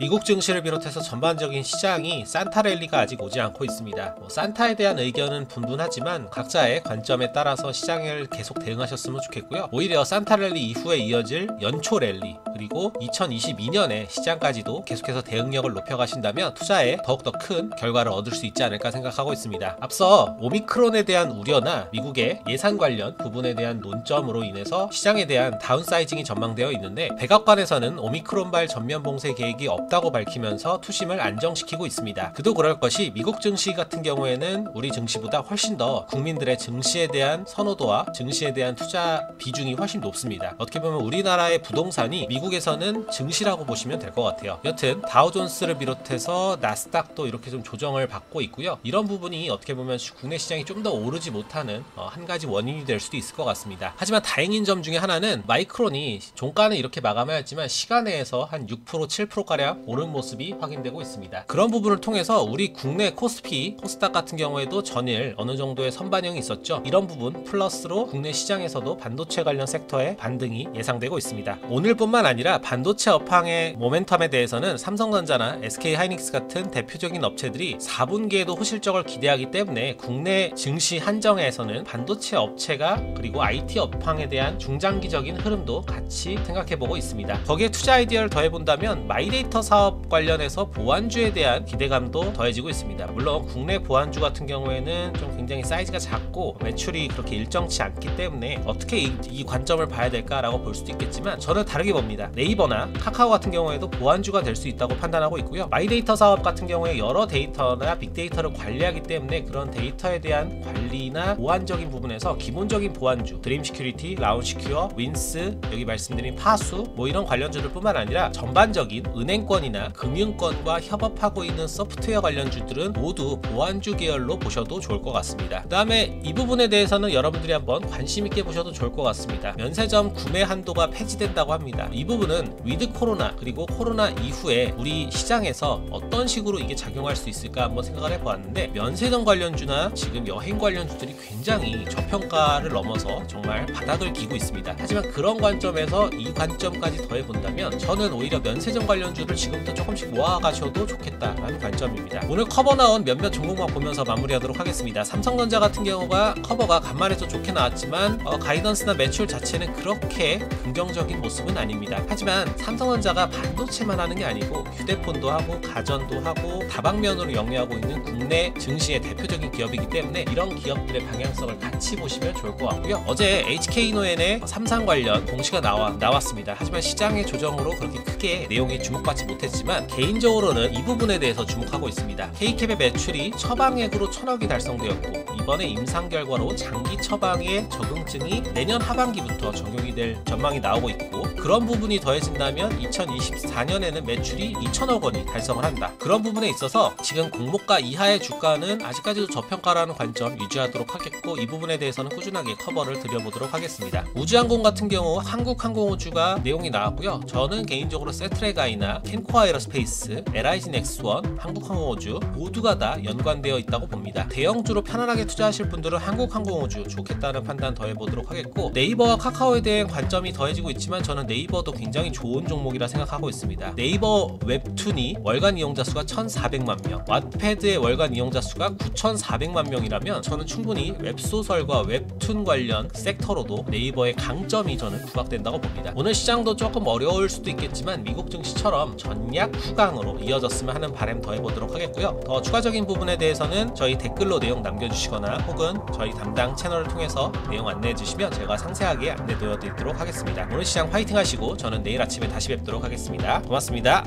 미국 증시를 비롯해서 전반적인 시장이 산타 랠리가 아직 오지 않고 있습니다. 산타에 대한 의견은 분분하지만 각자의 관점에 따라서 시장을 계속 대응하셨으면 좋겠고요. 오히려 산타 랠리 이후에 이어질 연초 랠리 그리고 2022년에 시장까지도 계속해서 대응력을 높여가신다면 투자에 더욱더 큰 결과를 얻을 수 있지 않을까 생각하고 있습니다. 앞서 오미크론에 대한 우려나 미국의 예산 관련 부분에 대한 논점으로 인해서 시장에 대한 다운사이징이 전망되어 있는데 백악관에서는 오미크론발 전면 봉쇄 계획이 없다고 밝히면서 투심을 안정시키고 있습니다. 그도 그럴 것이 미국 증시 같은 경우에는 우리 증시보다 훨씬 더 국민들의 증시에 대한 선호도와 증시에 대한 투자 비중이 훨씬 높습니다. 어떻게 보면 우리나라의 부동산이 미국에서는 증시라고 보시면 될 것 같아요. 여튼 다우존스를 비롯해서 나스닥도 이렇게 좀 조정을 받고 있고요. 이런 부분이 어떻게 보면 국내 시장이 좀 더 오르지 못하는 한 가지 원인이 될 수도 있을 것 같습니다. 하지만 다행인 점 중에 하나는 마이크론이 종가는 이렇게 마감하였지만 시간내에서 한 6% 7%가량 오른 모습이 확인되고 있습니다. 그런 부분을 통해서 우리 국내 코스피, 코스닥 같은 경우에도 전일 어느 정도의 선반영이 있었죠. 이런 부분 플러스로 국내 시장에서도 반도체 관련 섹터의 반등이 예상되고 있습니다. 오늘뿐만 아니라 반도체 업황의 모멘텀에 대해서는 삼성전자나 SK하이닉스 같은 대표적인 업체들이 4분기에도 호실적을 기대하기 때문에 국내 증시 한정에서는 반도체 업체가 그리고 IT 업황에 대한 중장기적인 흐름도 같이 생각해보고 있습니다. 거기에 투자 아이디어를 더해본다면 마이데이터 사업 관련해서 보안주에 대한 기대감도 더해지고 있습니다. 물론 국내 보안주 같은 경우에는 좀 굉장히 사이즈가 작고 매출이 그렇게 일정치 않기 때문에 어떻게 이 관점을 봐야 될까라고 볼 수도 있겠지만 저는 다르게 봅니다. 네이버나 카카오 같은 경우에도 보안주가 될 수 있다고 판단하고 있고요. 마이데이터 사업 같은 경우에 여러 데이터나 빅데이터를 관리하기 때문에 그런 데이터에 대한 관리나 보안적인 부분에서 기본적인 보안주 드림 시큐리티, 라운 시큐어, 윈스, 여기 말씀드린 파수 뭐 이런 관련주들 뿐만 아니라 전반적인 은행권이나 금융권과 협업하고 있는 소프트웨어 관련주들은 모두 보안주 계열로 보셔도 좋을 것 같습니다. 그 다음에 이 부분에 대해서는 여러분들이 한번 관심 있게 보셔도 좋을 것 같습니다. 면세점 구매 한도가 폐지된다고 합니다. 이 부분은 위드 코로나 그리고 코로나 이후에 우리 시장에서 어떤 식으로 이게 작용할 수 있을까 한번 생각을 해보았는데 면세점 관련주나 지금 여행 관련주들이 굉장히 저평가를 넘어서 정말 바닥을 기고 있습니다. 하지만 그런 관점에서 이 관점까지 더해본다면 저는 오히려 면세점 관련주를 지금부터 조금씩 모아가셔도 좋겠다라는 관점입니다. 오늘 커버 나온 몇몇 종목만 보면서 마무리하도록 하겠습니다. 삼성전자 같은 경우가 커버가 간만에 좀 좋게 나왔지만 가이던스나 매출 자체는 그렇게 긍정적인 모습은 아닙니다. 하지만 삼성전자가 반도체만 하는 게 아니고 휴대폰도 하고 가전도 하고 다방면으로 영위하고 있는 국내 증시의 대표적인 기업이기 때문에 이런 기업들의 방향성을 같이 보시면 좋을 것 같고요. 어제 HK노엔의 삼상 관련 공시가 나왔습니다. 하지만 시장의 조정으로 그렇게 크게 내용이 주목받지 못했지만 개인적으로는 이 부분에 대해서 주목하고 있습니다. K캡의 매출이 처방액으로 1000억이 달성되었고 이번에 임상 결과로 장기 처방의 적응증이 내년 하반기부터 적용이 될 전망이 나오고 있고 그런 부분이 더해진다면 2024년에는 매출이 2000억 원이 달성을 한다. 그런 부분에 있어서 지금 공모가 이하의 주가는 아직까지도 저평가라는 관점 유지하도록 하겠고 이 부분에 대해서는 꾸준하게 커버를 드려보도록 하겠습니다. 우주항공 같은 경우 한국항공우주가 내용이 나왔고요. 저는 개인적으로 세트레가이나 캔코아 에어스페이스, LIG 넥스원, 한국항공우주 모두가 다 연관되어 있다고 봅니다. 대형주로 편안하게 투자하실 분들은 한국항공우주 좋겠다는 판단 더해보도록 하겠고 네이버와 카카오에 대한 관점이 더해지고 있지만 저는 네이버도 굉장히 좋은 종목이라 생각하고 있습니다. 네이버 웹툰이 월간 이용자 수가 1400만 명, 왓패드의 월간 이용자 수가 9400만 명이라면 저는 충분히 웹소설과 웹툰 관련 섹터로도 네이버의 강점이 저는 부각된다고 봅니다. 오늘 시장도 조금 어려울 수도 있겠지만 미국 증시처럼 전략 후강으로 이어졌으면 하는 바람 더해보도록 하겠고요. 더 추가적인 부분에 대해서는 저희 댓글로 내용 남겨주시거나 혹은 저희 담당 채널을 통해서 내용 안내해 주시면 제가 상세하게 안내 드리도록 하겠습니다. 오늘 시장 화이팅 하시고 저는 내일 아침에 다시 뵙도록 하겠습니다. 고맙습니다.